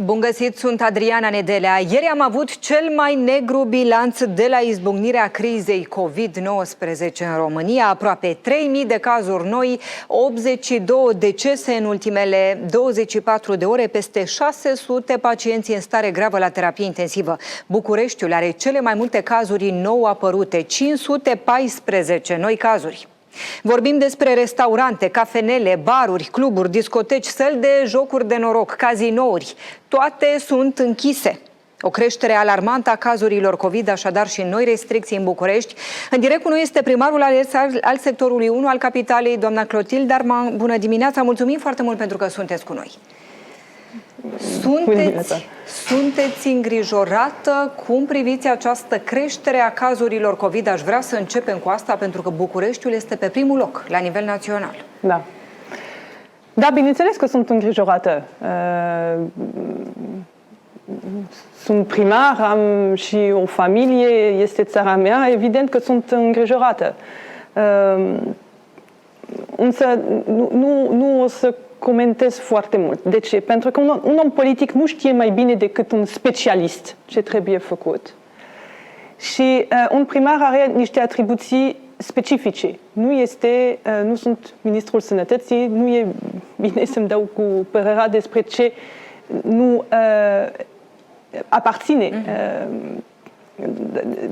Bun găsit, sunt Adriana Nedelea. Ieri am avut cel mai negru bilanț de la izbucnirea crizei COVID-19 în România. Aproape 3.000 de cazuri noi, 82 decese în ultimele 24 de ore, peste 600 pacienți în stare gravă la terapie intensivă. Bucureștiul are cele mai multe cazuri nou apărute, 514 noi cazuri. Vorbim despre restaurante, cafenele, baruri, cluburi, discoteci, săli de jocuri de noroc, cazinouri. Toate sunt închise. O creștere alarmantă a cazurilor COVID, așadar și noi restricții în București. În direct cu noi este primarul al sectorului 1 al capitalei, doamna Clotilde Armand. Bună dimineața, mulțumim foarte mult pentru că sunteți cu noi. Sunteți îngrijorată? Cum priviți această creștere a cazurilor COVID? Aș vrea să începem cu asta, pentru că Bucureștiul este pe primul loc la nivel național. Da. Da, bineînțeles că sunt îngrijorată. Sunt primar, am și o familie, este țara mea, evident că sunt îngrijorată. Însă nu o să comentez foarte mult. De ce? Pentru că un om politic nu știe mai bine decât un specialist ce trebuie făcut. Și un primar are niște atribuții specifice. Nu sunt ministrul sănătății, nu e bine să-mi dau cu părerea despre ce nu aparține,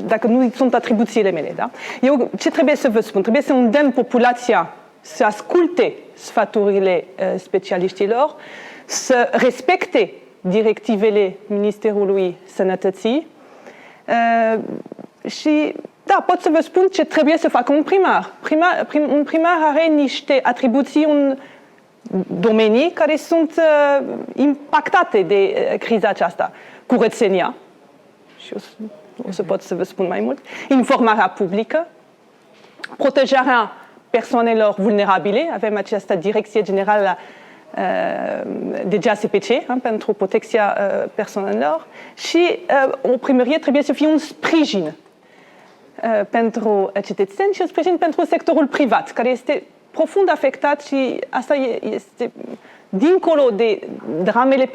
dacă nu sunt atribuțiile mele. Da? Eu ce trebuie să vă spun? Trebuie să îndemn populația să asculte sfaturile specialiștilor, să respecte directivele Ministerului Sănătății și, da, pot să vă spun ce trebuie să facă un primar. Un primar are niște atribuții în domenii care sunt impactate de criza aceasta. Curățenia, și o să pot să vă spun mai mult, informarea publică, protejarea persoanelor vulnerabile. Avem această direcție generală de GASPC pentru protecția persoanelor și o primărie trebuie să fie un sprijin pentru cetățeni și un sprijin pentru sectorul privat, care este profund afectat și asta este dincolo de dramele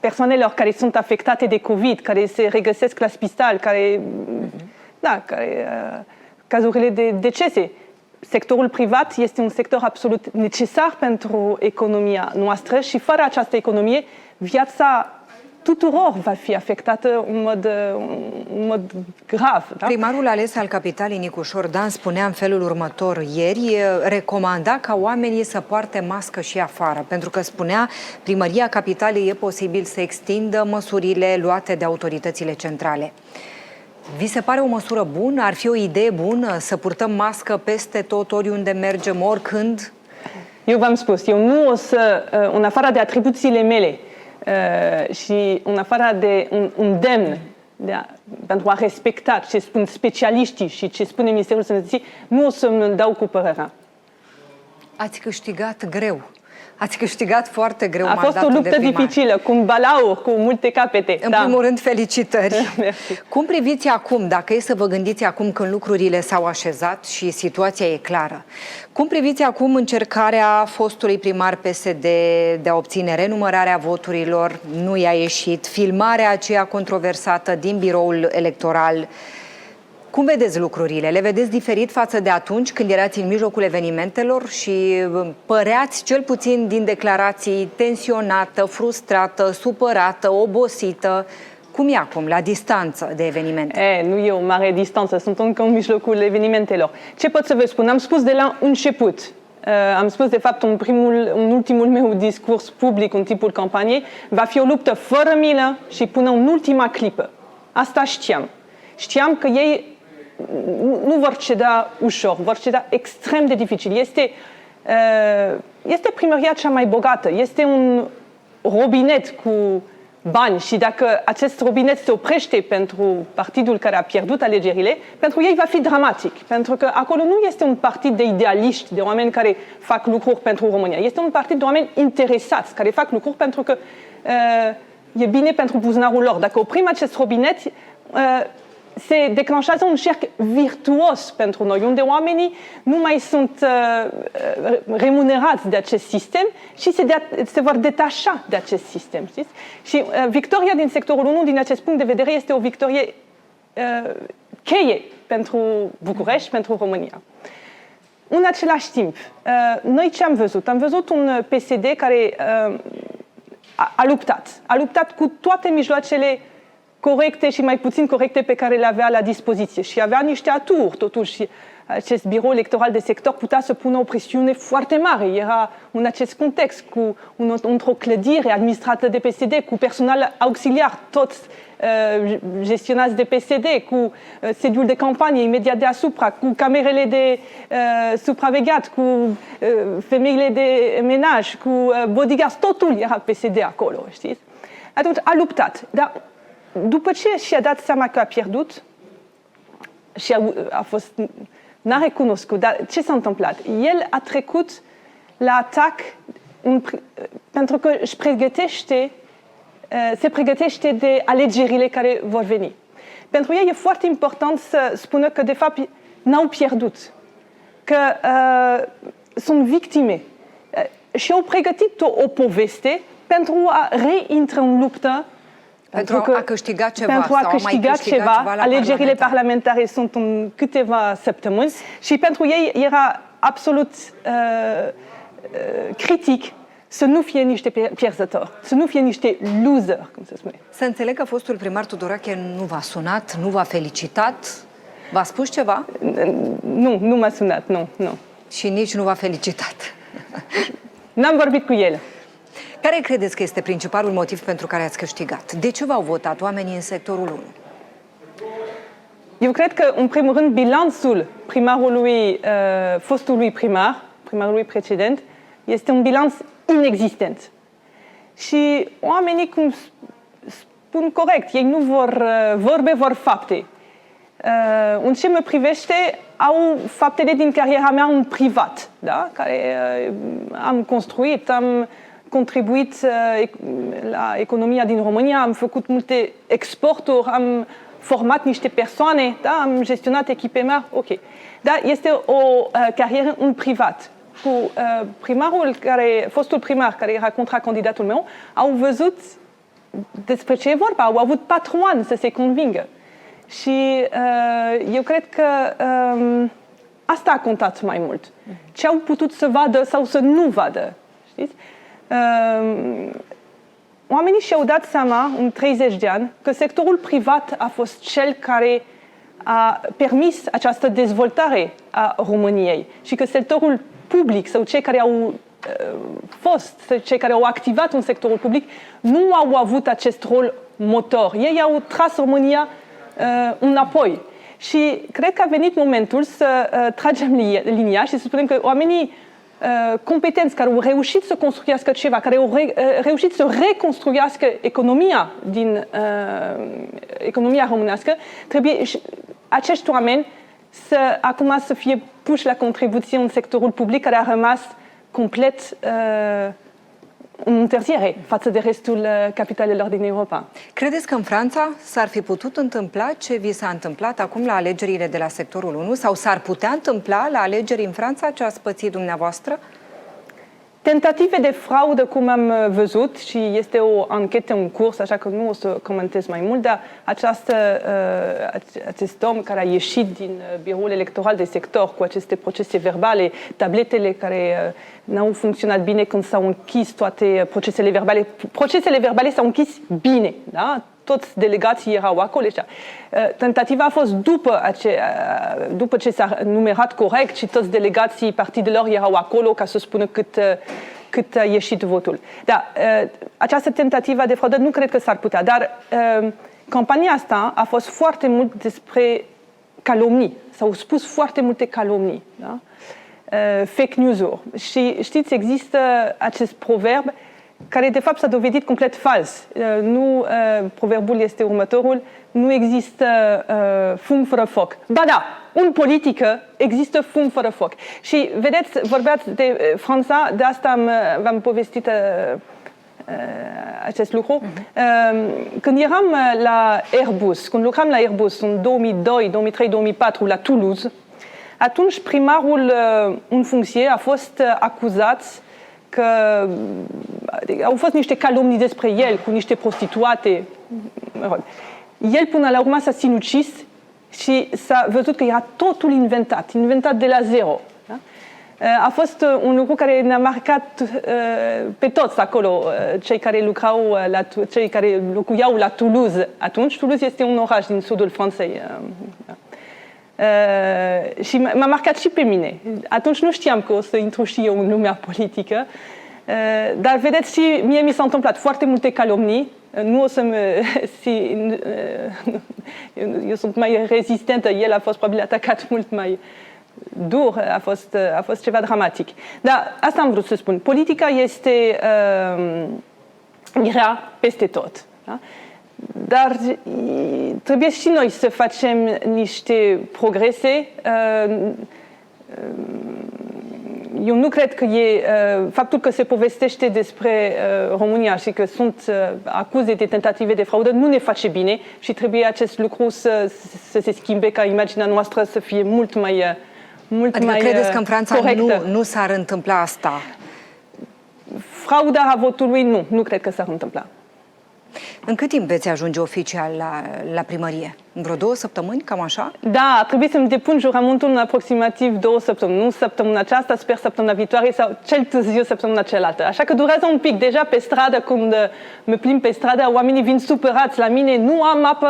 persoanelor care sunt afectate de COVID, care se regăsesc la spital, cazurile de decese. Sectorul privat este un sector absolut necesar pentru economia noastră și fără această economie, viața tuturor va fi afectată în mod grav. Da? Primarul ales al capitalei, Nicu Șordan, spunea în felul următor ieri, recomanda ca oamenii să poarte mască și afară, pentru că spunea, primăria capitalei e posibil să extindă măsurile luate de autoritățile centrale. Vi se pare o măsură bună? Ar fi o idee bună să purtăm mască peste tot, oriunde mergem, oricând? Eu v-am spus, eu nu o să, în afară de atribuțiile mele și în afară de un demn pentru a respecta ce spun specialiștii și ce spune Ministerul Sănătății, nu o să-mi dau cu părerea. Ați câștigat greu. Ați câștigat foarte greu mandatul de primar. A fost o luptă dificilă, cu un balaur, cu multe capete. În primul rând, felicitări. Merci. Cum priviți acum, dacă e să vă gândiți acum când lucrurile s-au așezat și situația e clară, cum priviți acum încercarea fostului primar PSD de a obține renumărarea voturilor? Nu i-a ieșit. Filmarea aceea controversată din biroul electoral. Cum vedeți lucrurile? Le vedeți diferit față de atunci când erați în mijlocul evenimentelor și păreați, cel puțin din declarații, tensionată, frustrată, supărată, obosită? Cum e acum, la distanță de evenimente? Nu e o mare distanță, sunt încă în mijlocul evenimentelor. Ce pot să vă spun? Am spus de la început. Am spus, de fapt, în ultimul meu discurs public, în timpul campaniei, va fi o luptă fără milă și până în ultima clipă. Asta știam. Știam că ei nu vor ceda ușor, vor ceda extrem de dificil. Este primăria cea mai bogată, este un robinet cu bani și dacă acest robinet se oprește pentru partidul care a pierdut alegerile, pentru ei va fi dramatic, pentru că acolo nu este un partid de idealiști, de oameni care fac lucruri pentru România, este un partid de oameni interesați, care fac lucruri pentru că e bine pentru buzunarul lor. Dacă oprim acest robinet, se declanșează un cerc virtuos pentru noi, unde oamenii nu mai sunt remunerați de acest sistem și se vor detașa de acest sistem. Știți? Și victoria din sectorul 1, din acest punct de vedere, este o victorie cheie pentru București, pentru România. În același timp, noi ce am văzut? Am văzut un PSD care a luptat cu toate mijloacele corecte și mai puțin corecte pe care le avea la dispoziție și avea niște aturi, totuși acest birou electoral de sector putea să pună o presiune foarte mare. Era în acest context, într-o clădire administrată de PSD, cu personal auxiliar, toți gestionați de PSD, cu sediul de campanie imediat deasupra, cu camerele de supravegheat, cu femeile de menaj, cu bodyguards, totul era PSD acolo, știți? Atunci a luptat, dar după ce și-a dat seama că a pierdut și n-a recunoscut, dar ce s-a întâmplat? El a trecut la atac pentru că se pregătește de alegerile care vor veni. Pentru ei e foarte important să spună că de fapt n-au pierdut, că sunt victime și au pregătit o poveste pentru a reintra în luptă. Pentru a câștiga ceva. Pentru a câștiga ceva. Alegerile parlamentare sunt în câteva săptămâni și pentru ei era absolut critic să nu fie niște pierzători, să nu fie niște loser, cum se spune. Să înțeleg că fostul primar Tudorache nu v-a sunat, nu v-a felicitat, v-a spus ceva? Nu m-a sunat, nu. Și nici nu v-a felicitat. N-am vorbit cu el. Care credeți că este principalul motiv pentru care ați câștigat? De ce v-au votat oamenii în sectorul 1? Eu cred că, în primul rând, bilanțul primarului, fostului primarului precedent, este un bilanț inexistent. Și oamenii, cum spun corect, ei nu vor vorbe, vor fapte. În ce mă privește, au faptele din cariera mea în privat, da? Care am construit, am contribuit la economia din România, am făcut multe exporturi, am format niște persoane, da? Am gestionat echipe mari, ok. Dar este o carieră în privat. Cu fostul primar care era contracandidatul meu, au văzut despre ce e vorba, au avut 4 ani să se convingă. Și eu cred că asta a contat mai mult. Ce au putut să vadă sau să nu vadă. Știți? Oamenii și-au dat seama în 30 de ani că sectorul privat a fost cel care a permis această dezvoltare a României și că sectorul public sau cei care au cei care au activat în sectorul public nu au avut acest rol motor. Ei au tras România înapoi. Și cred că a venit momentul să tragem linia și să spunem că oamenii competenți care au reușit să construiască ceva, care au reușit să reconstruiască economia din economia românească, trebuie acești oameni acum să fie puși la contribuție în sectorul public care a rămas complet în întârziere față de restul capitalelor din Europa. Credeți că în Franța s-ar fi putut întâmpla ce vi s-a întâmplat acum la alegerile de la sectorul 1 sau s-ar putea întâmpla la alegeri în Franța ce ați pățit dumneavoastră? Tentative de fraudă, cum am văzut, și este o anchetă în curs, așa că nu o să comentez mai mult, dar acest om care a ieșit din biroul electoral de sector cu aceste procese verbale, tabletele care n-au funcționat bine când s-au închis toate procesele verbale. Procesele verbale s-au închis bine, da? Toți delegații erau acolo. Tentativa a fost după ce s-a numerat corect și toți delegații partidelor erau acolo ca să spună cât a ieșit votul. Dar această tentativă de fraudă nu cred că s-ar putea. Dar campania asta a fost foarte mult despre calomnii. S-au spus foarte multe calomnii. Da? Fake news-uri. Și știți, există acest proverb care de fapt s-a dovedit complet fals. Proverbul este următorul: nu există fum fără foc. Ba da, în politică există fum fără foc. Și vedeți, vorbeați de Franța, de asta v-am povestit acest lucru. Când eram la Airbus, când lucram la Airbus în 2002, 2003, 2004 la Toulouse, atunci primarul în funcție a fost acuzat că au fost niște calomnii despre el cu niște prostituate. El până la urmă s-a sinucis și s-a văzut că era totul inventat de la zero. Da? A fost un lucru care ne-a marcat pe toți acolo, cei care locuiau la Toulouse atunci. Toulouse este un oraș din sudul Franței. Și m-a marcat și pe mine. Atunci nu știam că o să intru și eu în lumea politică, dar vedeți, și mie mi s-au întâmplat foarte multe calomnii. Nu o să eu sunt mai rezistentă, el a fost probabil atacat mult mai dur, a fost ceva dramatic. Dar asta am vrut să spun. Politica este grea peste tot. Da? Dar trebuie și noi să facem niște progrese. Eu nu cred că e faptul că se povestește despre România și că sunt acuze de tentative de fraudă nu ne face bine și trebuie acest lucru să se schimbe, ca imaginea noastră să fie mult mai adică credeți că în Franța nu s-ar întâmpla asta? Frauda votului nu cred că s-ar întâmpla. În cât timp veți ajunge oficial la primărie? În vreo 2 săptămâni, cam așa? Da, trebuie să-mi depun jurământul în aproximativ 2 săptămâni. Nu săptămâna aceasta, sper săptămâna viitoare sau cel târziu săptămâna cealaltă. Așa că durează un pic. Deja pe stradă, când mă plimb pe stradă, oamenii vin supărați la mine, nu am apă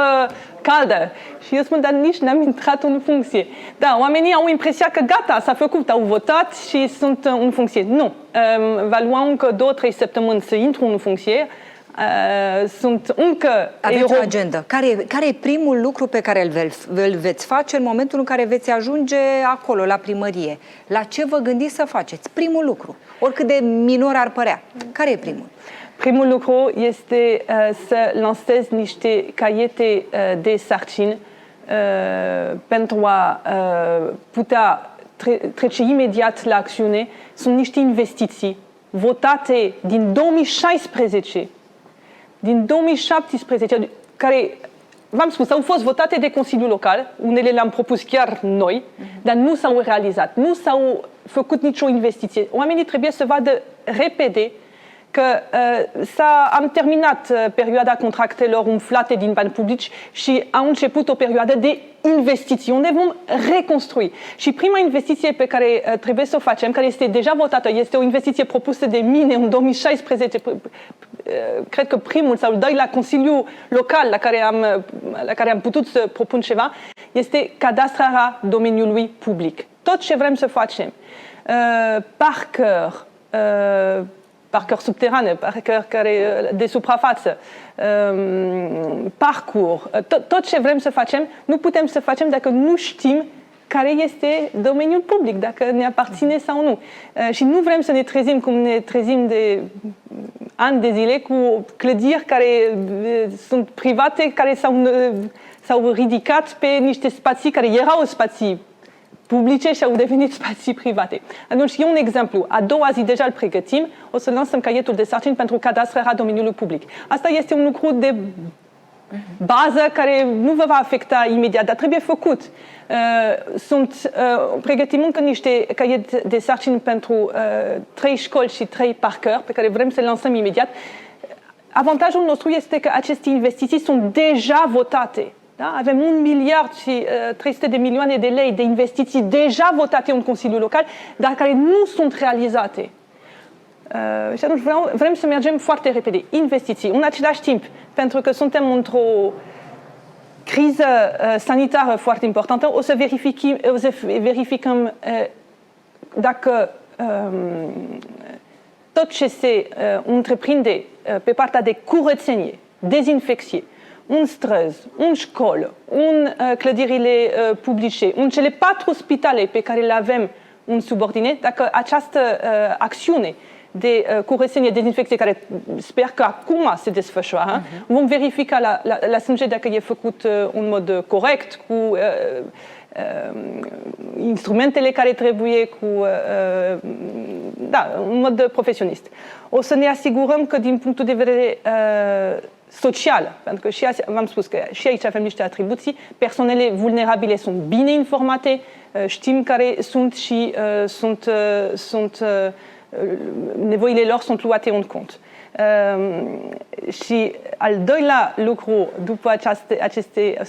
caldă. Și eu spun, dar nici n-am intrat în funcție. Da, oamenii au impresia că gata, s-a făcut, au votat și sunt în funcție. Nu. Va lua încă 2-3 săptămâni să intru în funcție. Sunt încă... Aveți o agendă. Care e primul lucru pe care îl veți face în momentul în care veți ajunge acolo, la primărie? La ce vă gândiți să faceți? Primul lucru. Oricât de minor ar părea. Care e primul? Primul lucru este să lansez niște caiete de sarcini pentru a putea trece imediat la acțiune. Sunt niște investiții votate din 2016, din 2017, care, v-am spus, au fost votate de Consiliul Local, unele le-am propus chiar noi, dar nu s-au realizat, nu s-au făcut nicio investiție. Oamenii trebuie să vadă repede că am terminat perioada contractelor umflate din bani publici și a început o perioadă de investiții, unde vom reconstrui. Și prima investiție pe care trebuie să o facem, care este deja votată, este o investiție propusă de mine în 2016, cred că primul sau al doilea Consiliu Local la care am putut să propun ceva, este cadastrarea domeniului public. Tot ce vrem să facem, parcări subterane, parcări de suprafață, parcurs, tot ce vrem să facem, nu putem să facem dacă nu știm care este domeniul public, dacă ne aparține sau nu. Și nu vrem să ne trezim cum ne trezim de ani de zile cu clădiri care sunt private, care s-au ridicat pe niște spații care erau spații publice și au devenit spații private. Atunci, e un exemplu. A doua zi deja îl pregătim, o să lansăm caietul de sarcini pentru cadastrarea domeniului public. Asta este un lucru de bază care nu vă va afecta imediat, dar trebuie făcut. Pregătim încă niște caiete de sarcini pentru 3 școli și 3 parcări pe care vrem să le lansăm imediat. Avantajul nostru este că aceste investiții sunt deja votate. Da? Avem 1 miliard și 300 de milioane de lei de investiții deja votate în Consiliul Local, dar care nu sunt realizate. Și atunci vrem să mergem foarte repede. Investiții. În același timp, pentru că suntem într-o criză sanitară foarte importantă, o să verificăm dacă tot ce se întreprinde pe partea de curățenie, dezinfecție, în străzi, în școli, în clădirile publice, în cele 4 spitale pe care le avem în subordine, dacă această acțiune de curățenie, dezinfecție, care sper că acum se desfășoară. Vom verifica la sânge dacă e făcut în mod corect, cu instrumentele care trebuie, în mod profesionist. O să ne asigurăm că din punctul de vedere social, pentru că v-am spus că și aici avem niște atribuții, persoanele vulnerabile sunt bine informate, știm care sunt și nevoile lor sunt luate în cont. Și al doilea lucru după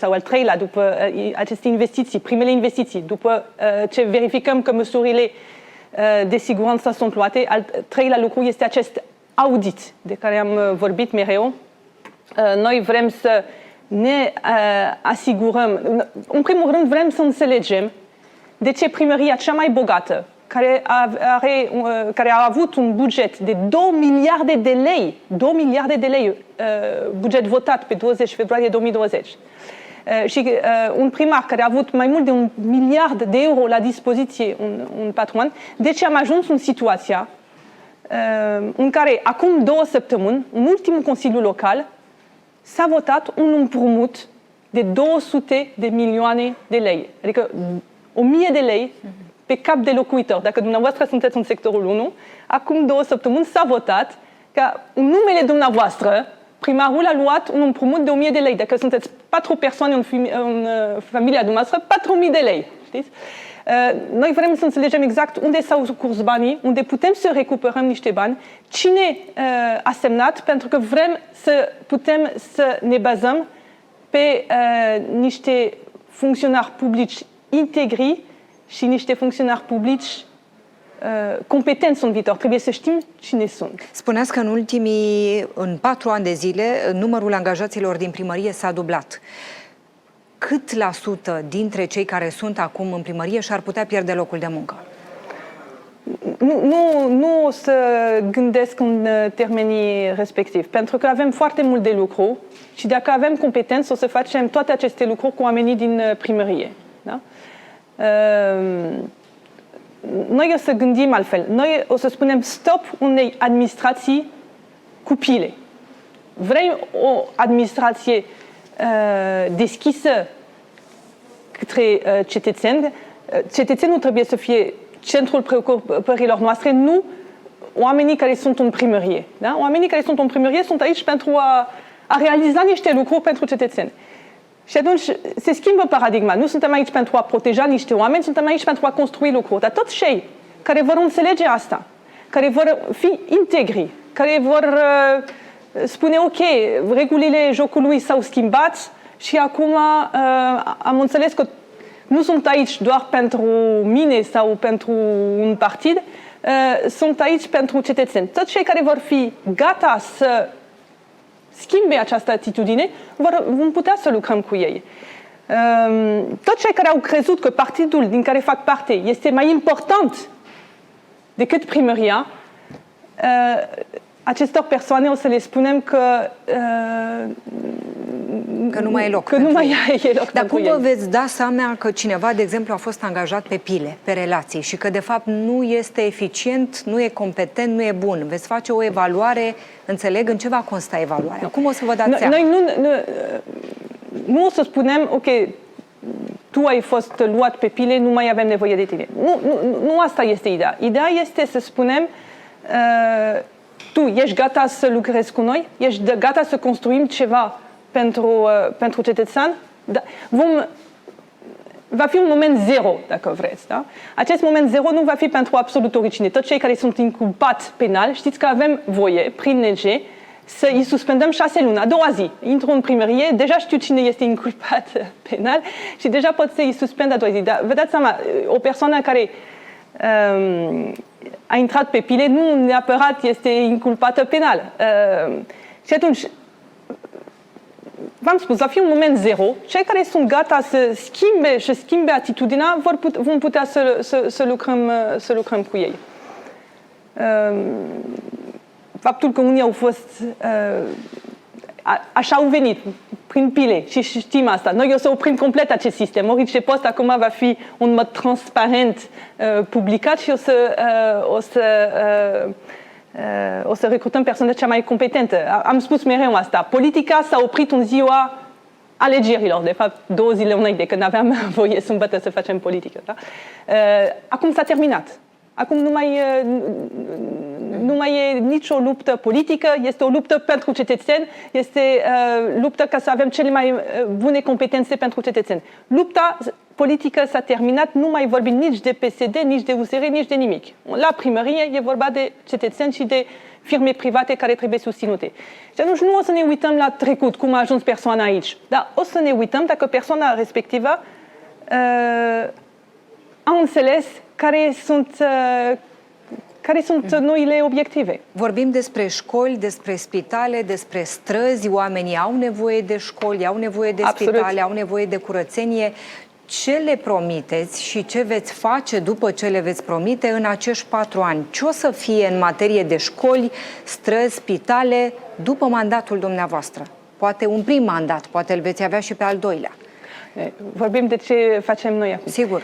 al treilea după aceste investiții, primele investiții, după ce verificăm că măsurile de siguranță sunt luate, al treilea lucru este acest audit de care am vorbit mereu. Noi vrem să ne asigurăm, în primul rând vrem să înțelegem de ce primăria cea mai bogată, care a avut un buget de 2 miliarde de lei, buget votat pe 20 februarie 2020, și un primar care a avut mai mult de 1 miliard de euro la dispoziție în 4 ani, de ce am ajuns în situația în care acum 2 săptămâni, în ultimul Consiliu Local, s-a votat un împrumut de 200 de milioane de lei, adică 1000 de lei pe cap de locuitor. Dacă dumneavoastră sunteți în sectorul 1, acum 2 săptămâni s-a votat ca în numele dumneavoastră, primarul a luat un împrumut de 1000 de lei. Dacă sunteți 4 persoane în familia dumneavoastră, 4000 de lei. Știți? Noi vrem să înțelegem exact unde s-au scurs banii, unde putem să recuperăm niște bani, cine a semnat, pentru că vrem să putem să ne bazăm pe niște funcționari publici integri și niște funcționari publici competenți în viitor. Trebuie să știm cine sunt. Spuneați că în 4 ani de zile, numărul angajaților din primărie s-a dublat. Cât la sută dintre cei care sunt acum în primărie și-ar putea pierde locul de muncă? Nu o să gândesc în termenii respectivi, pentru că avem foarte mult de lucru și dacă avem competență o să facem toate aceste lucruri cu oamenii din primărie. Da? Noi o să gândim altfel. Noi o să spunem stop unei administrații cu pile. Vrem o administrație deschisă către cetățeni. Cetățenul trebuie să fie centrul preocupărilor noastre, nu oamenii care sunt în primărie. Da? Oamenii care sunt în primărie sunt aici pentru a realiza niște lucruri pentru cetățeni. Și atunci se schimbă paradigma. Nu suntem aici pentru a proteja niște oameni, suntem aici pentru a construi lucruri. Dar toți cei care vor înțelege asta, care vor fi integri, care vor spune ok, regulile jocului s-au schimbat și acum am înțeles că nu sunt aici doar pentru mine sau pentru un partid, sunt aici pentru cetățeni. Toți cei care vor fi gata să schimbe această atitudine, vom putea să lucrăm cu ei. Toți cei care au crezut că partidul din care fac parte este mai important decât primăria, acestor persoane o să le spunem că nu mai e loc. Că nu mai e loc. Dar cum vă veți da seama că cineva, de exemplu, a fost angajat pe pile, pe relații și că de fapt nu este eficient, nu e competent, nu e bun? Veți face o evaluare, înțeleg, în ce va consta evaluarea? Cum o să vă dați seama? Noi nu o să spunem, ok, tu ai fost luat pe pile, nu mai avem nevoie de tine. Nu asta este ideea. Ideea este să spunem tu ești gata să lucrezi cu noi? Ești gata să construim ceva pentru cetățean? Da. Va fi un moment zero, dacă vreți. Da? Acest moment zero nu va fi pentru absolut oricine. Toți cei care sunt inculpați penal, știți că avem voie, prin lege, să îi suspendăm 6 luni. A doua zi, intru în primărie, deja știu cine este inculpat penal și deja pot să îi suspend a doua zi. Dar vă dați seama, o persoană care a intrat pe pile nu neapărat este inculpată penal. Și atunci, v-am spus, va fi un moment zero. Cei care sunt gata să schimbe atitudinea vom putea să lucrăm cu ei. Faptul că unii au fost așa au venit, prin pile, și știm asta. Noi o să oprim complet acest sistem. Orice post acum va fi un mod transparent publicat și o să o să recrutăm persoana cea mai competentă. Am spus mereu asta. Politica s-a oprit în ziua alegerilor, de fapt 2 zile înainte, când aveam voie sâmbătă să facem politică. Da? Acum s-a terminat. Acum nu mai e nicio luptă politică, este o luptă pentru cetățeni, este luptă ca să avem cele mai bune competențe pentru cetățeni. Lupta politică s-a terminat, nu mai vorbim nici de PSD, nici de USR, nici de nimic. La primărie e vorba de cetățeni și de firme private care trebuie susținute. Și atunci nu o să ne uităm la trecut, cum a ajuns persoana aici, dar o să ne uităm dacă persoana respectivă a înțeles care sunt noile obiective. Vorbim despre școli, despre spitale, despre străzi. Oamenii au nevoie de școli, au nevoie de spitale, au nevoie de curățenie. Ce le promiteți și ce veți face după ce le veți promite în acești 4 ani? Ce o să fie în materie de școli, străzi, spitale după mandatul dumneavoastră? Poate un prim mandat, poate îl veți avea și pe al doilea. Vorbim de ce facem noi acum. Sigur.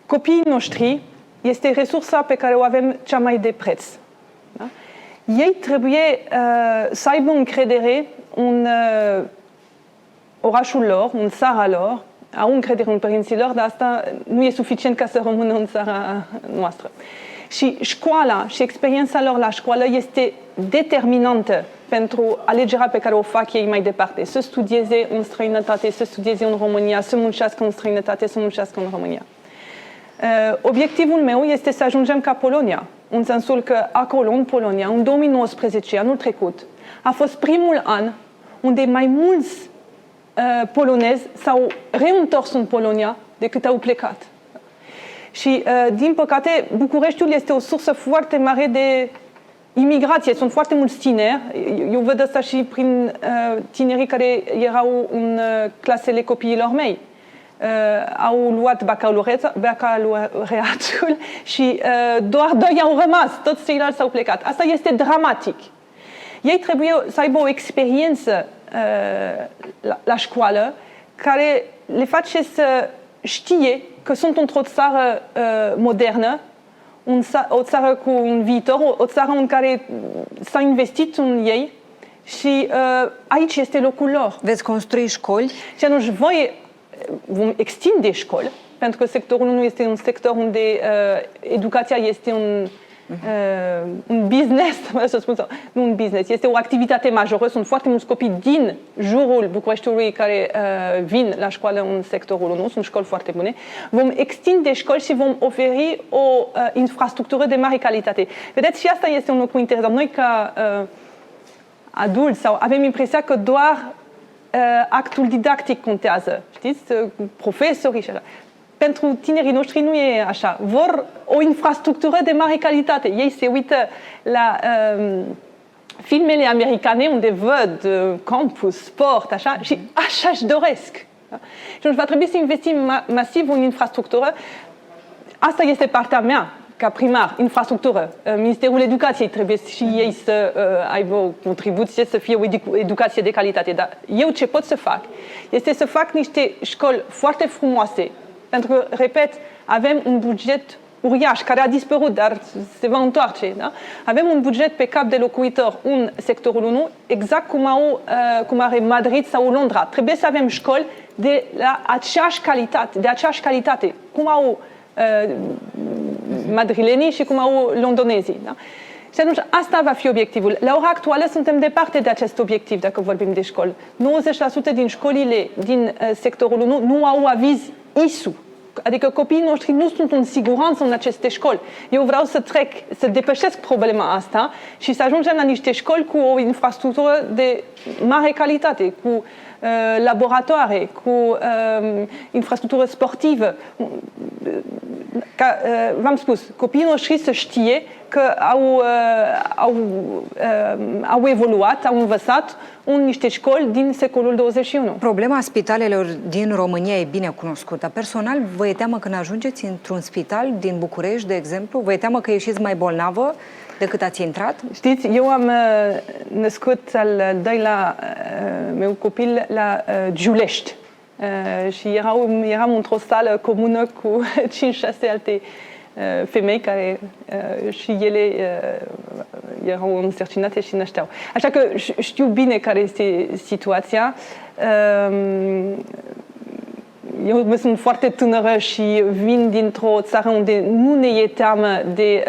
Copiii noștri este resursa pe care o avem cea mai de preț. Da? Ei trebuie să aibă încredere în orașul lor, în țara lor, au încredere în părinții lor, dar asta nu e suficient ca să rămână în țara noastră. Și școala și experiența lor la școală este determinantă pentru alegerea pe care o fac ei mai departe. Să studieze în străinătate, să studieze în România, să muncească în străinătate, să muncească în România. Obiectivul meu este să ajungem ca Polonia, în sensul că acolo, în Polonia, în 2019, anul trecut, a fost primul an unde mai mulți polonezi s-au reîntors în Polonia decât au plecat. Și, din păcate, Bucureștiul este o sursă foarte mare de imigrație. Sunt foarte mulți tineri. Eu văd asta și prin tinerii care erau în clasele copiilor mei. Au luat bacalaureatul și doar 2 au rămas. Toți ceilalți s-au plecat. Asta este dramatic. Ei trebuie să aibă o experiență la școală care le face să știe că sunt într-o țară modernă, o țară cu un viitor, o țară în care s-a investit în ei și aici este locul lor. Veți construi școli? Și atunci vom extinde școli, pentru că sectorul nu este un sector unde educația este un business, să spun sau, nu un business, este o activitate majoră. Sunt foarte mulți copii din jurul Bucureștiului care vin la școală în sectorul 1, sunt școli foarte bune. Vom extinde școli și vom oferi o infrastructură de mare calitate. Vedeți, și asta este un lucru interesant. Noi, ca adulți, avem impresia că doar actul didactic contează, știți, profesorii și așa. Pentru tinerii noștri nu e așa. Vor o infrastructură de mare calitate. Ei se uită la filmele americane unde văd campus, sport, așa, și așa își doresc. Da? Și atunci va trebui să investim masiv în infrastructură. Asta este partea mea ca primar, infrastructură. Ministerul Educației trebuie și ei să aibă o contribuție, să fie o educație de calitate. Dar eu ce pot să fac este să fac niște școli foarte frumoase. Pentru că, repet, avem un buget uriaș care a dispărut, dar se va întoarce. Da? Avem un buget pe cap de locuitor în sectorul 1, exact cum are Madrid sau Londra. Trebuie să avem școli de aceeași calitate, cum au madrilenii și cum au londonezii. Da? Și atunci asta va fi obiectivul. La ora actuală suntem departe de acest obiectiv dacă vorbim de școli. 90% din școlile din sectorul 1 nu au aviz ISU. Adică copiii noștri nu sunt în siguranță în aceste școli. Eu vreau să depășesc problema asta și să ajungem la niște școli cu o infrastructură de mare calitate, cu laboratoare, cu infrastructură sportivă. V-am spus, copiii noștri să știe că au evoluat, au învățat în niște școli din secolul 21. Problema spitalelor din România e bine cunoscută. Personal, vă e teamă când ajungeți într-un spital din București, de exemplu? Vă e teamă că ieșiți mai bolnavă decât ați intrat? Știți, eu am născut al doilea meu copil la Giulești și eram într-o sală comună cu 5-6 alte femei care și ele erau însărcinate și nășteau. Așa că știu bine care este situația. Eu sunt foarte tânără și vin dintr-o țară unde nu ne e teamă de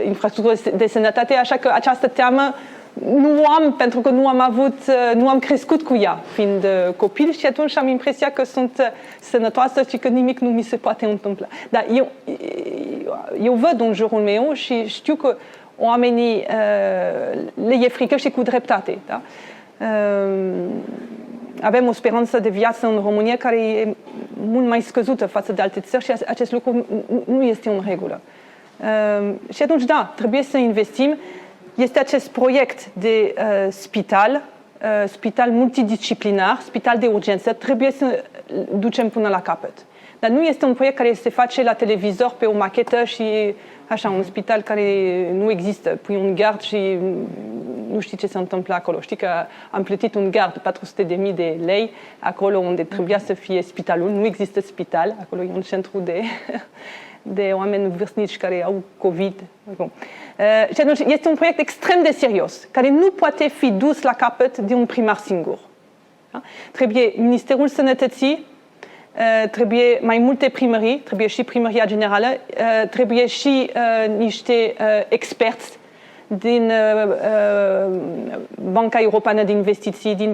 infrastructură de sănătate, așa că această teamă nu am, pentru că nu am crescut cu ea, fiind copil, și atunci am impresia că sunt sănătoasă și că nimic nu mi se poate întâmpla. Dar eu văd în jurul meu și știu că oamenii le e frică și cu dreptate. Da? Avem o speranță de viață în România care e mult mai scăzută față de alte țări și acest lucru nu este în regulă. Și atunci, da, trebuie să investim. Este acest proiect de spital multidisciplinar, spital de urgență, trebuie să ducem până la capăt. Dar nu este un proiect care se face la televizor pe o machetă și așa, un spital care nu există. Pui un gard și nu știi ce se întâmplă acolo. Știi că am plătit un gard 400.000 de lei acolo unde trebuia să fie spitalul. Nu există spital, acolo e un centru de oameni vârstnici care au COVID. Și atunci este un proiect extrem de serios, care nu poate fi dus la capăt de un primar singur. Da? Trebuie Ministerul Sănătății, trebuie mai multe primării, trebuie și primăria generală, trebuie și niște experți din Banca Europeană de Investiții,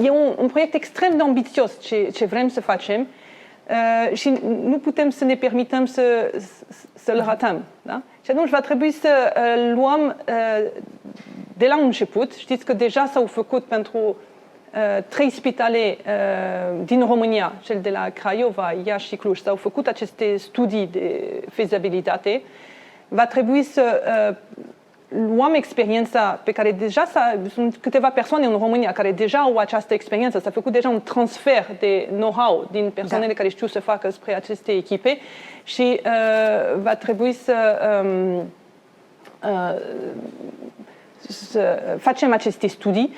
e un proiect extrem de ambițios ce vrem să facem și nu putem să ne permitem să-l ratăm. Da? Și atunci va trebui să luăm de la început. Știți că deja s-au făcut pentru 3 spitale din România, cel de la Craiova, Iași și Cluj, s-au făcut aceste studii de fezabilitate. Va trebui să luăm experiența pe care deja sunt câteva persoane în România care deja au această experiență, s-a făcut deja un transfer de know-how din persoanele care știu să facă spre aceste echipe și va trebui să facem aceste studii.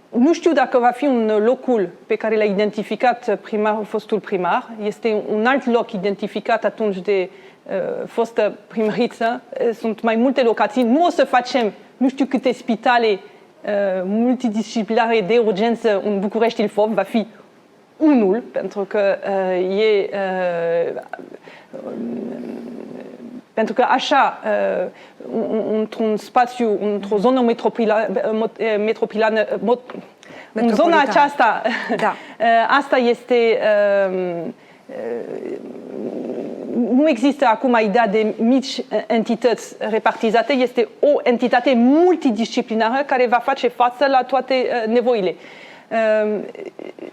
Nu știu dacă va fi un locul pe care l-a identificat fostul primar. Este un alt loc identificat atunci de fostă primăriță. Sunt mai multe locații. Nu o să facem nu știu câte spitale multidisciplinare de urgență în București-Ilfov. Va fi unul, pentru că pentru că așa, într-un spațiu, într-o zonă metropolitană, în zona aceasta, da. Asta este... Nu există acum ideea de mici entități repartizate, este o entitate multidisciplinară care va face față la toate nevoile.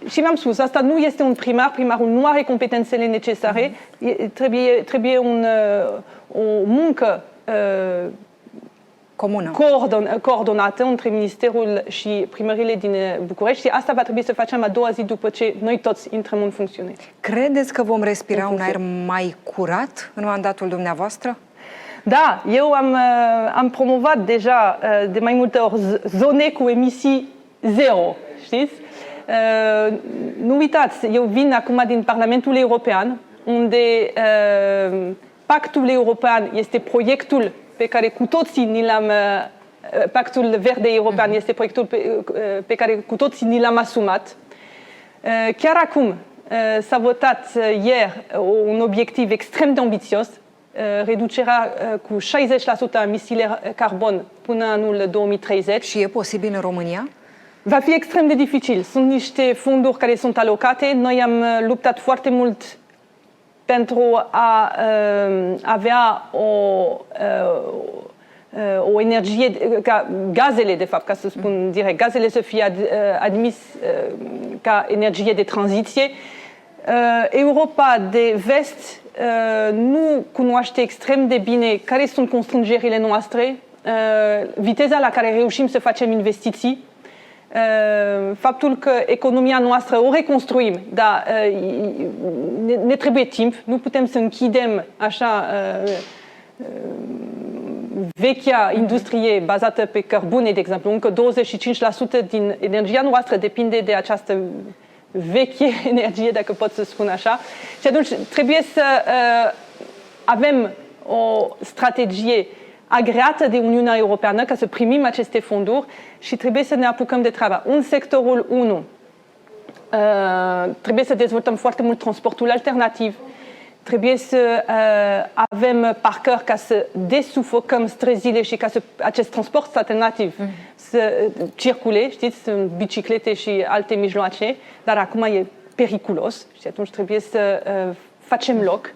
Și mi-am spus, asta nu este un primar, primarul nu are competențele necesare, trebuie o muncă comună, coordonată între Ministerul și primările din București și asta va trebui să facem a doua zi după ce noi toți intrăm în funcțiune. Credeți că vom respira un aer mai curat în mandatul dumneavoastră? Da, eu am promovat deja de mai multe ori zone cu emisii zero, știți? Nu uitați, eu vin acum din Parlamentul European, unde Pactul European este proiectul pe care cu toții ni l-am... Pactul Verde European este proiectul pe care cu toții ni l-am asumat. Chiar acum s-a votat ieri un obiectiv extrem de ambițios, reducerea cu 60% emisiile carbon până anul 2030. Și e posibil în România? Va fi extrem de dificil. Sunt niște fonduri care sunt alocate. Noi am luptat foarte mult pentru a avea o energie, ca gazele, de fapt, ca să spun direct, gazele să fie admis ca energie de tranziție. Europa de vest nu cunoaște extrem de bine care sunt constrângerile noastre, viteza la care reușim să facem investiții, faptul că economia noastră o reconstruim, dar ne trebuie timp, nu putem să închidem așa vechea industrie bazată pe cărbune, de exemplu. Încă 25% din energia noastră depinde de această veche energie, dacă pot să spun așa. Și atunci trebuie să avem o strategie agreată de Uniunea Europeană ca să primim aceste fonduri și trebuie să ne apucăm de treaba. În sectorul 1 trebuie să dezvoltăm foarte mult transportul alternativ, trebuie să avem parcări ca să desufocăm străzile și ca să acest transport alternativ să circule, știți, biciclete și alte mijloace, dar acum e periculos și atunci trebuie să facem loc.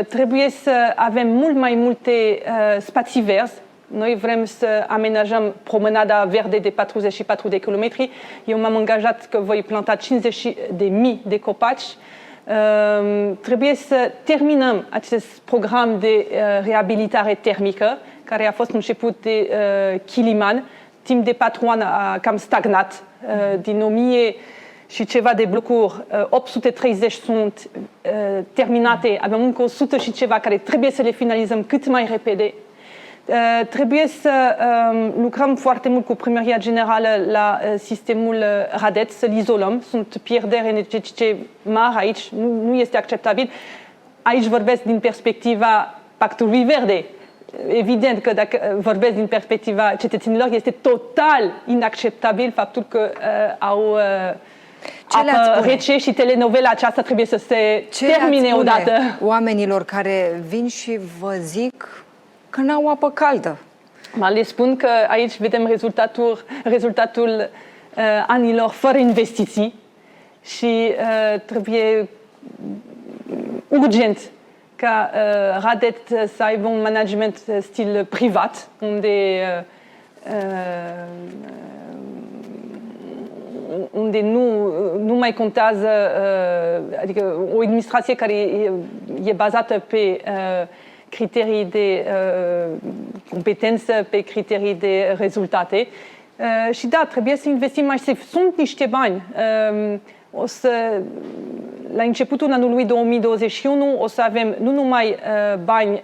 Trebuie să avem mult mai multe spații verzi. Noi vrem să amenajăm promenada verde de 44 de kilometri. Eu m-am angajat că voi planta 50.000 de copaci. Trebuie să terminăm acest program de reabilitare termică, care a fost început de Chiliman. Timp de 4 ani a cam stagnat. Din 1000 și ceva de blocuri, 830 sunt terminate, avem încă 100 și ceva care trebuie să le finalizăm cât mai repede. Trebuie să lucrăm foarte mult cu Primăria Generală la sistemul RADET, să-l izolăm. Sunt pierderi energetice mari aici, nu este acceptabil. Aici vorbesc din perspectiva Pactului Verde. Evident că dacă vorbesc din perspectiva cetățenilor, este total inacceptabil faptul că au apă rece și telenovela aceasta trebuie să se termine odată. Oamenilor care vin și vă zic că n-au apă caldă. Le spun că aici vedem rezultatul anilor fără investiții și trebuie urgent ca RADET să aibă un management stil privat, unde nu mai contează, adică o administrație care e bazată pe criterii de competență, pe criterii de rezultate. Și da, trebuie să investim mai safe. Sunt niște bani. La începutul anului 2021 o să avem nu numai bani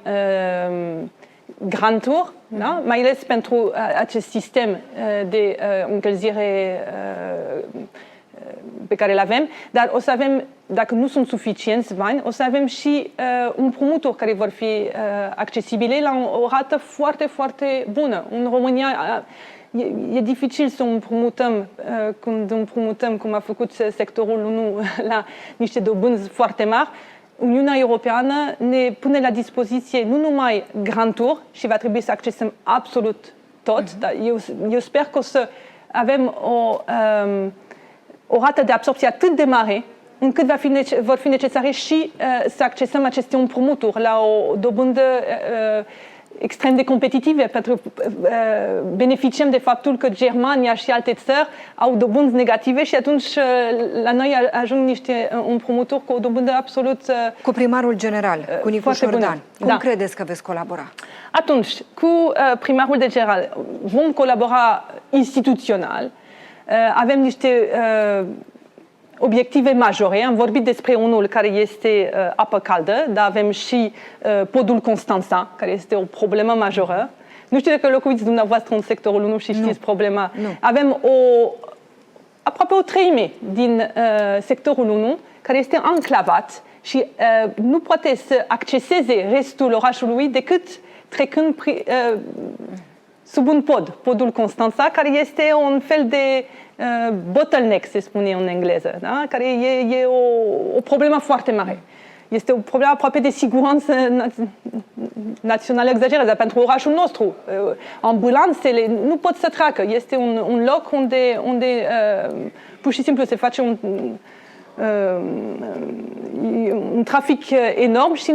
granturi, da? Mai ales pentru acest sistem de încălzire pe care îl avem, dar o să avem, dacă nu sunt suficienți bani, o să avem și împrumuturi care vor fi accesibile la o rată foarte, foarte bună. În România e dificil să împrumutăm, când împrumutăm, cum a făcut sectorul 1, la niște dobânzi foarte mari. Uniunea Europeană ne pune la dispoziție nu numai granturi și va trebui să accesăm absolut tot, dar eu sper că o să avem o rată de absorpție atât de mare încât vor fi necesare și să accesăm aceste împrumuturi la o dobândă extrem de competitive, pentru beneficiem de faptul că Germania și alte țări au dobânzi negative și atunci la noi ajung niște împrumuturi cu o dobândă absolut... Cu primarul general, cu Nicu Șordan. Cum credeți că veți colabora? Atunci, cu primarul de general vom colabora instituțional. Avem niște obiective majore. Am vorbit despre unul care este apă caldă, dar avem și podul Constanța, care este o problemă majoră. Nu știu dacă locuiți dumneavoastră în sectorul 1 și știți problema. Nu. Avem aproape o treime din sectorul 1 care este enclavat și nu poate să acceseze restul orașului decât trecând sub un podul Constanța, care este un fel de bottleneck, se spune în engleză, da? Care e o problemă foarte mare. Este o problemă aproape de siguranță națională exagerată, dar pentru orașul nostru, ambulanțele nu pot să treacă. Este un loc unde pur și simplu se face un trafic enorm și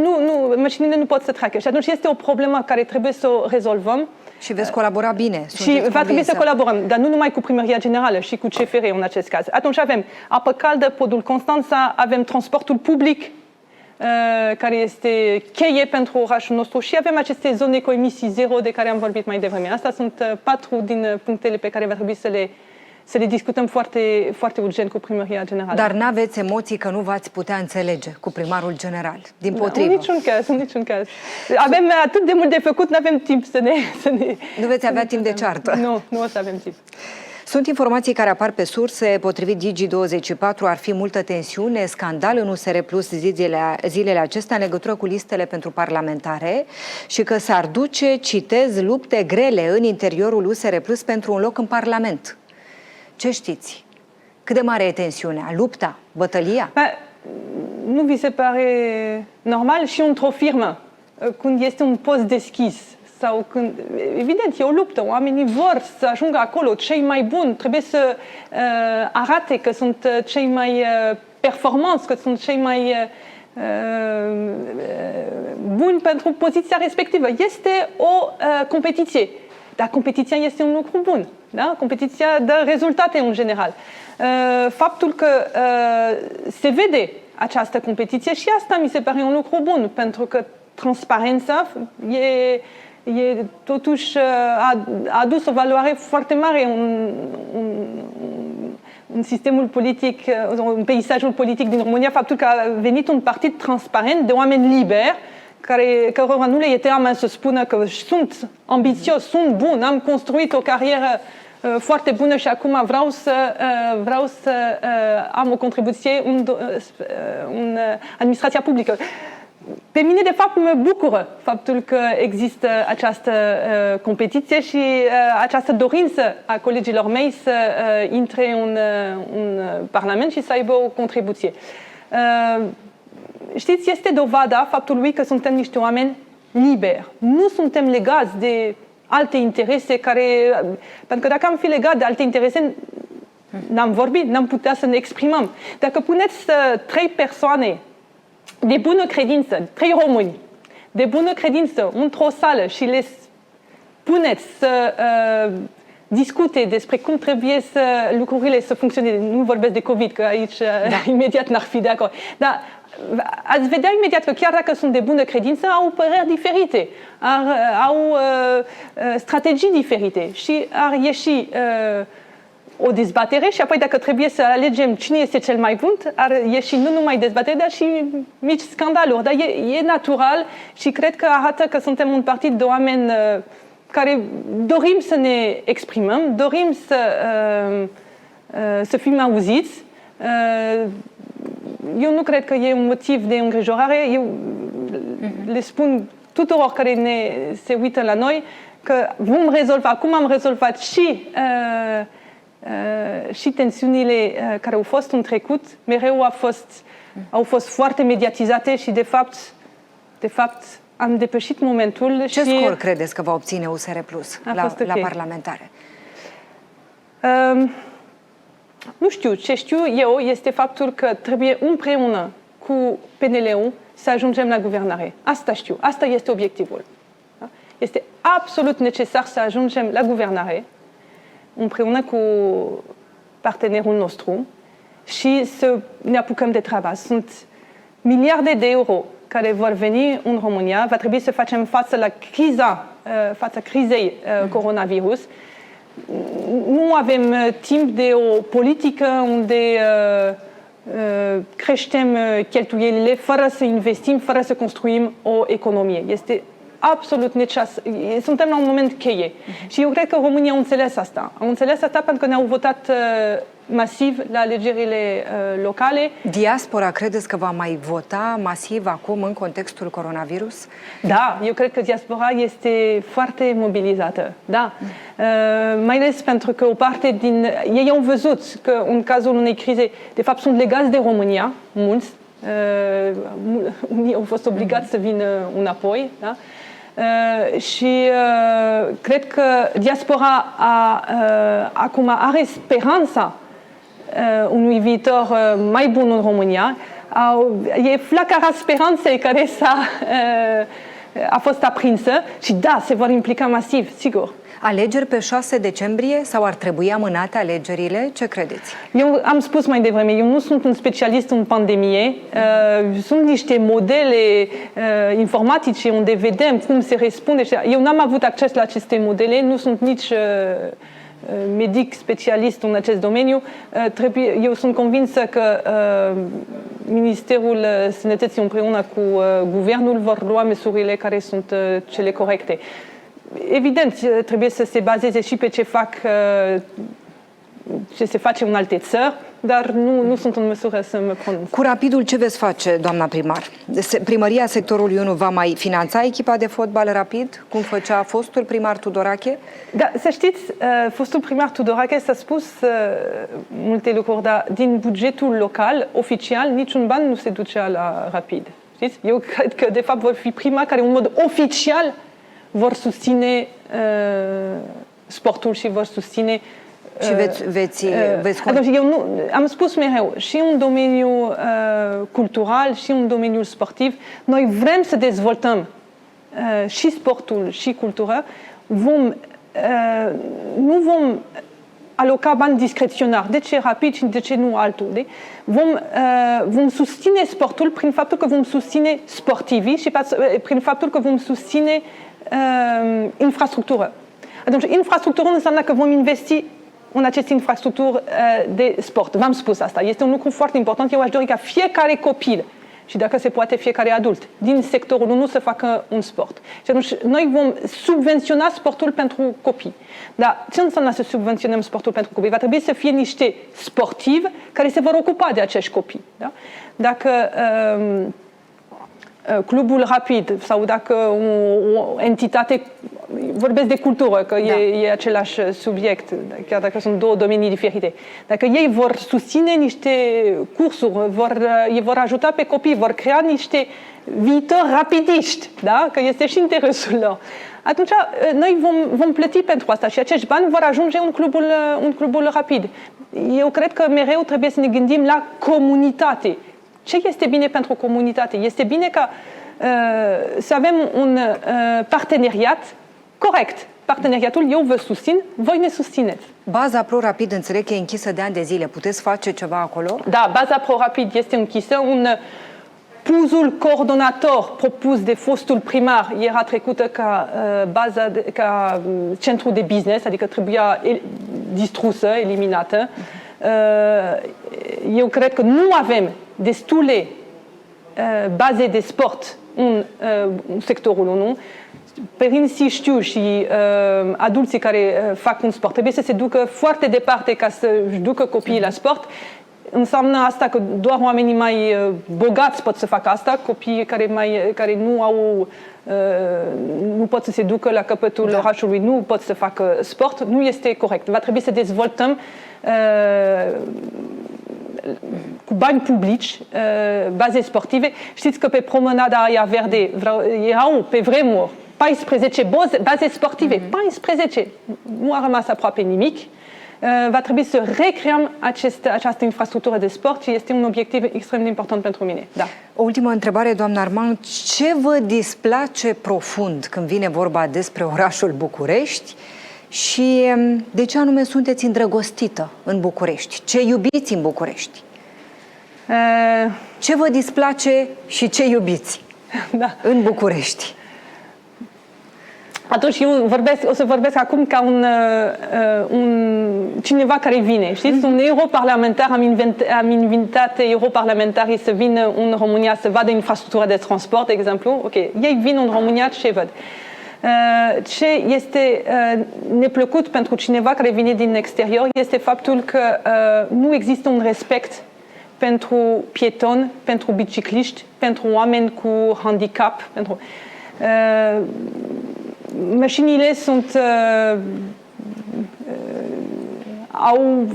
mașinile nu pot să treacă. Și atunci este o problemă care trebuie să o rezolvăm. Și veți colabora bine. Și va trebui să colaborăm, dar nu numai cu Primăria Generală, și cu CFR în acest caz. Atunci avem apă caldă, podul Constanța, avem transportul public, care este cheie pentru orașul nostru și avem aceste zone cu emisii zero de care am vorbit mai devreme. Astea sunt 4 din punctele pe care va trebui să le discutăm foarte, foarte urgent cu Primăria Generală. Dar n-aveți emoții că nu v-ați putea înțelege cu primarul general, dimpotrivă? În niciun caz. Avem atât de mult de făcut, nu avem timp să ne... Nu veți avea timp de ceartă. Nu o să avem timp. Sunt informații care apar pe surse. Potrivit Digi24, ar fi multă tensiune, scandal în USR Plus zilele acestea în legătură cu listele pentru parlamentare și că s-ar duce, citez, lupte grele în interiorul USR Plus pentru un loc în Parlament. Ce știți? Cât de mare e tensiunea? Lupta? Bătălia? Nu vi se pare normal și într-o firmă, când este un post deschis, sau când, evident, e o luptă, oamenii vor să ajungă acolo, cei mai buni, trebuie să arate că sunt cei mai performanți, că sunt cei mai buni pentru poziția respectivă. Este o competiție, dar competiția este un lucru bun, da? Competiția dă rezultate în general. Faptul că se vede această competiție și asta mi se pare un lucru bun, pentru că transparența totuși a adus o valoare foarte mare în sistemul politic, în peisajul politic din România, faptul că a venit un partid transparent de oameni liberi, cărora nu le e teamă să spună că sunt ambițios, sunt bun, am construit o carieră foarte bună și acum vreau să am o contribuție în administrația publică. Pe mine, de fapt, mă bucură faptul că există această competiție și această dorință a colegilor mei să intre în Parlament și să aibă o contribuție. Știți, este dovada faptului că suntem niște oameni liberi. Nu suntem legați de alte interese pentru că dacă am fi legat de alte interese, n-am vorbit, n-am putea să ne exprimăm. Dacă puneți 3 persoane de bună credință, 3 români de bună credință într-o sală și le puneți să discute despre cum trebuie să lucrurile să funcționeze, nu vorbesc de COVID, că aici imediat n-ar fi de acord, dar ați vedea imediat că chiar dacă sunt de bună credință, au păreri diferite, au strategii diferite și ar ieși o dezbatere și apoi dacă trebuie să alegem cine este cel mai bun, ar ieși nu numai dezbatere, dar și mici scandaluri. Dar e natural și cred că arată că suntem un partid de oameni care dorim să ne exprimăm, dorim să fim auziți. Eu nu cred că e un motiv de îngrijorare. Eu le spun tuturor care se uită la noi că vom rezolva, cum am rezolvat și tensiunile care au fost în trecut, mereu au fost foarte mediatizate și de fapt am depășit momentul. Ce scor credeți că va obține USR Plus la parlamentare? Nu știu. Ce știu eu este faptul că trebuie împreună cu PNL-ul să ajungem la guvernare. Asta știu. Asta este obiectivul. Este absolut necesar să ajungem la guvernare împreună cu partenerul nostru și să ne apucăm de treaba. Sunt miliarde de euro care vor veni în România. Va trebui să facem față la fața crizei coronavirus. Nu avem timp de o politică unde creștem cheltuielile fără să investim, fără să construim o economie. Este absolut necesar. Suntem la un moment cheie. Și eu cred că România au înțeles asta. Au înțeles asta pentru că ne-au votat masiv la alegerile locale. Diaspora, credeți că va mai vota masiv acum în contextul coronavirus? Da, eu cred că diaspora este foarte mobilizată. Da. Mai ales pentru că o parte din ei au văzut că în cazul unei crize, de fapt, sunt legați de România, mulți. Unii au fost obligați să vină înapoi, da? Și cred că diaspora acum are speranța unui viitor mai bun în România. E flacăra speranței care a fost aprinsă și da, se vor implica masiv, sigur. Alegeri pe 6 decembrie sau ar trebui amânate alegerile? Ce credeți? Eu am spus mai devreme, eu nu sunt un specialist în pandemie. Sunt niște modele informatice unde vedem cum se răspunde. Eu n-am avut acces la aceste modele, nu sunt nici medic specialist în acest domeniu. Eu sunt convinsă că Ministerul Sănătății împreună cu Guvernul vor lua măsurile care sunt cele corecte. Evident, trebuie să se bazeze și pe ce fac ce se face în alte țări, dar nu sunt în măsură să mă pronunț. Cu Rapidul ce veți face, doamna primar? Primăria sectorului 1 va mai finanța echipa de fotbal Rapid, cum făcea fostul primar Tudorache? Da, să știți, fostul primar Tudorache s-a spus multe lucruri, dar din bugetul local, oficial, niciun ban nu se ducea la Rapid. Știți? Eu cred că, de fapt, vor fi primari care, în mod oficial, vor susține sportul și vor susține. Și veți atunci, eu nu, am spus mereu, și în domeniul cultural, și în domeniul sportiv, noi vrem să dezvoltăm și sportul și cultura, nu vom aloca bani discreționari. De ce Rapid și de ce nu altul? De? Vom susține sportul prin faptul că vom susține sportivii și prin faptul că vom susține infrastructură. Atunci, infrastructură înseamnă că vom investi în aceste infrastructuri de sport. V-am spus asta. Este un lucru foarte important. Eu aș dori ca fiecare copil și dacă se poate fiecare adult din sectorul 1 să facă un sport. Și atunci noi vom subvenționa sportul pentru copii. Dar ce înseamnă să subvenționăm sportul pentru copii? Va trebui să fie niște sportivi care se vor ocupa de acești copii. Da? Dacă clubul Rapid sau dacă o entitate, vorbesc de cultură, că e același subiect, chiar dacă sunt două domenii diferite. Dacă ei vor susține niște cursuri, ei vor ajuta pe copii, vor crea niște viitori rapidiști, da? Că este și interesul lor. Atunci noi vom plăti pentru asta și acești bani vor ajunge în clubul Rapid. Eu cred că mereu trebuie să ne gândim la comunitate. Ce este bine pentru comunitate? Este bine ca să avem un parteneriat corect. Parteneriatul, eu vă susțin, voi ne susțineți. Baza Pro-Rapid, înțeleg că e închisă de ani de zile. Puteți face ceva acolo? Da, baza Pro-Rapid este închisă. Un puzzle coordonator propus de fostul primar era trecută ca ca centru de business, adică trebuia distrusă, eliminată. Eu cred că nu avem destule baze de sport în sectorul 1. Părinții știu și adulții care fac un sport trebuie să se ducă foarte departe ca să-și ducă copiii la sport. Înseamnă asta că doar oamenii mai bogați pot să facă asta, copiii care nu pot să se ducă la capătul orașului, nu pot să facă sport, nu este corect. Va trebui să dezvoltăm cu bani publici, baze sportive. Știți că pe promenada aia verde erau pe vremuri 14 baze sportive, 14! Nu a rămas aproape nimic. Va trebui să recreăm această infrastructură de sport și este un obiectiv extrem de important pentru mine. Da. O ultimă întrebare, doamna Arman. Ce vă displace profund când vine vorba despre orașul București și de ce anume sunteți îndrăgostită în București? Ce iubiți în București? Ce vă displace și ce iubiți în București? Atunci eu o să vorbesc acum ca cineva care vine. Știți, un europarlamentar, am invitat europarlamentarii să vină în România să vadă infrastructura de transport, de exemplu. Ok, ei vin în România, ce văd? Ce este neplăcut pentru cineva care vine din exterior este faptul că nu există un respect pentru pietoni, pentru bicicliști, pentru oameni cu handicap, mașinile au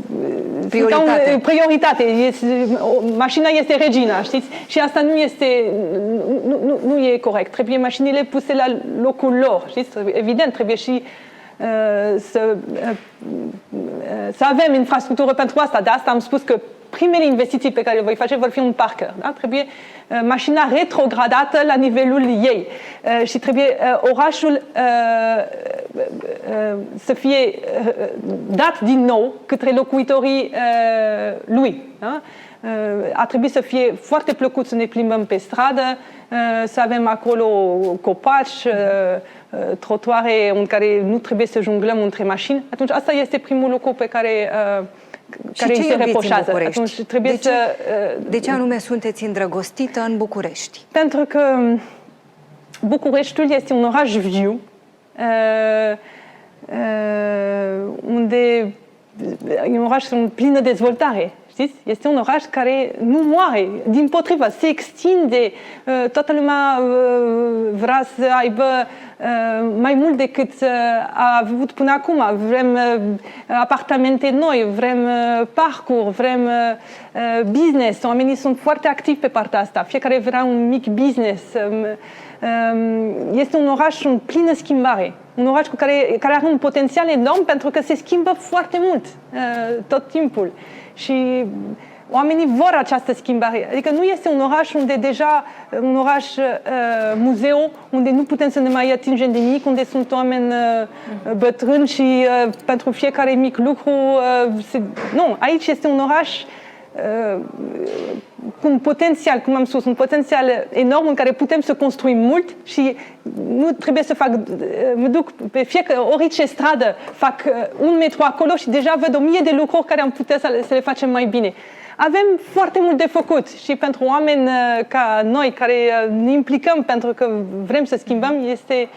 prioritate. Mașina este regina, știți? Și asta nu e corect. Trebuie mașinile puse la locul lor, știți? Evident, trebuie și să avem infrastructură pentru asta. De asta am spus că primele investiții pe care le voi face vor fi un parker. Da? Trebuie mașina retrogradată la nivelul ei și trebuie orașul să fie dat din nou către locuitorii lui. Da? Ar trebui să fie foarte plăcut să ne plimbăm pe stradă, să avem acolo copaci, trotuare în care nu trebuie să jonglăm între mașini. Atunci asta este primul lucru pe care îi se reproșează. Atunci trebuie de ce anume sunteți îndrăgostită în București? Pentru că Bucureștiul este un oraș viu, unde e un oraș în plină dezvoltare. Știți? Este un oraș care nu moare, dimpotrivă, se extinde, toată lumea vrea să aibă mai mult decât a avut până acum. Vrem apartamente noi, vrem parcuri, vrem business. Oamenii sunt foarte activi pe partea asta. Fiecare vrea un mic business. Este un oraș în plină schimbare. Un oraș care are un potențial enorm pentru că se schimbă foarte mult tot timpul. Și oamenii vor această schimbare. Adică nu este un oraș unde deja, un oraș muzeu, unde nu putem să ne mai atingem de nimic, unde sunt oameni bătrâni și pentru fiecare mic lucru... Nu, aici este un oraș cu un potențial, cum am spus, un potențial enorm în care putem să construim mult și nu trebuie să fac, mă duc pe fiecare, orice stradă, fac un metru acolo și deja văd 1000 de lucruri care am putea să le facem mai bine. Avem foarte mult de făcut și pentru oameni ca noi care ne implicăm pentru că vrem să schimbăm, este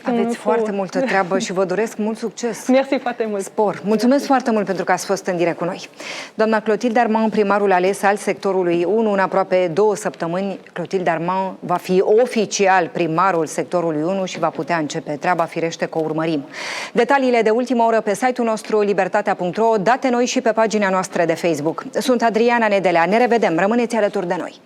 Aveți foarte multă treabă și vă doresc mult succes. Mersi foarte mult. Spor. Mulțumesc foarte mult pentru că ați fost în direct cu noi. Doamna Clotilde Armand, primarul ales al sectorului 1, în aproape 2 săptămâni, Clotilde Armand va fi oficial primarul sectorului 1 și va putea începe treaba, firește că o urmărim. Detaliile de ultimă oră pe site-ul nostru libertatea.ro, date noi și pe pagina noastră de Facebook. Sunt Adriana Nedelea. Ne revedem. Rămâneți alături de noi.